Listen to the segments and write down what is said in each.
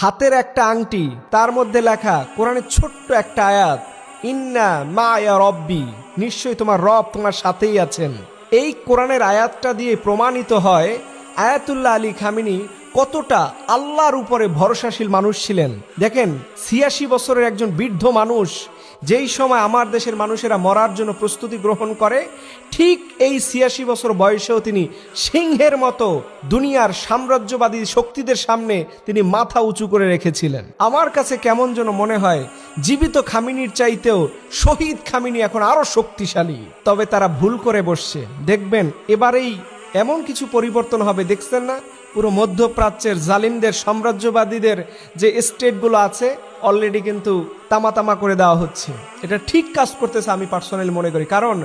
হাতের একটা আংটি, তার মধ্যে লেখা কোরআনের ছোট্ট একটা আয়াত, ইন্না মা ইয়া রব্বি, নিশ্চয়ই তোমার রব তোমার সাথেই আছেন। এই কোরআনের আয়াতটা দিয়ে প্রমাণিত হয় আয়াতুল্লাহ আলী খামিনি কতটা আল্লাহর উপরে ভরসাশীল মানুষ ছিলেন। দেখেন, ৮৬ বছরের একজন বৃদ্ধ মানুষ যেই সময় আমার দেশের মানুষেরা মরার জন্য প্রস্তুতি গ্রহণ করে, ঠিক এই ৮৬ বছর বয়সেও তিনি সিংহের মতো দুনিয়ার সাম্রাজ্যবাদী শক্তিদের সামনে তিনি মাথা উঁচু করে রেখেছিলেন। আমার কাছে কেমন যেন মনে হয় জীবিত খামিনির চাইতেও শহীদ খামিনি এখন আরো শক্তিশালী। তবে তারা ভুল করে বসছে। দেখবেন এবারেই এমন কিছু পরিবর্তন হবে, দেখছেন না? পুরো মধ্যপ্রাচ্যের জালিমদের সাম্রাজ্যবাদীদের যে স্টেটগুলো আছে অলরেডি কিন্তু তামা করে দেওয়া হচ্ছে। এটা ঠিক কাজ করতেছে আমি পার্সোনালি মনে করি। কারণ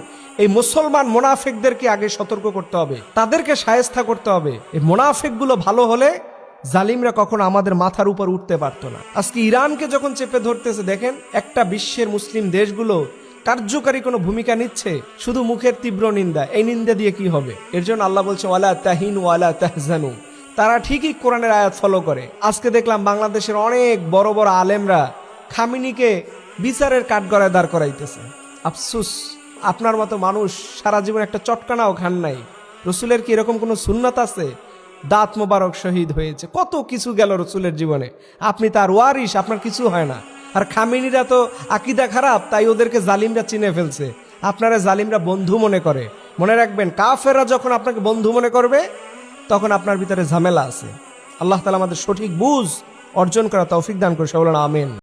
এই মুসলমান মোনাফেকদেরকে আগে সতর্ক করতে হবে, তাদেরকে শায়েস্তা করতে হবে। এই মোনাফেকগুলো ভালো হলে জালিমরা কখনো আমাদের মাথার উপর উঠতে পারতো না। আজকে ইরানকে যখন চেপে ধরতেছে, দেখেন একটা বিশ্বের মুসলিম দেশগুলো কার্যকারী কোনো ভূমিকা নিচ্ছে, শুধু মুখের তীব্র নিন্দা। এই নিন্দা দিয়ে কি হবে? এর জন্য আল্লাহ বলছে ওয়ালা তাহিনু ওয়ালা তাহজানু। তারা ঠিকই কোরআনের আয়াত ফলো করে। আজকে দেখলাম বাংলাদেশের অনেক বড় বড় আলেমরা খামিনিকে বিচারের কাঠগড়ায় দাঁড় করাইতেছে। আফসুস, আপনার মতো মানুষ সারা জীবন একটা চটকানাও খান নাই। রসুলের কি এরকম কোনো সুন্নাত আছে? দাঁত মোবারক শহীদ হয়েছে, কত কিছু গেল রসুলের জীবনে। আপনি তার ওয়ারিস, আপনার কিছু হয় না। আর খামিনিরা তো আকীদা খারাপ, তাই ওদেরকে জালিমরা চিনে ফেলছে। আপনারা জালিমরা বন্ধু মনে করে। মনে রাখবেন, কাফেররা যখন আপনাকে বন্ধু মনে করবে তখন আপনার ভিতরে ঝামেলা আছে। আল্লাহ তাআলা আমাদের সঠিক বুঝ অর্জন করা তৌফিক দান করে। সকলে বলেন আমিন।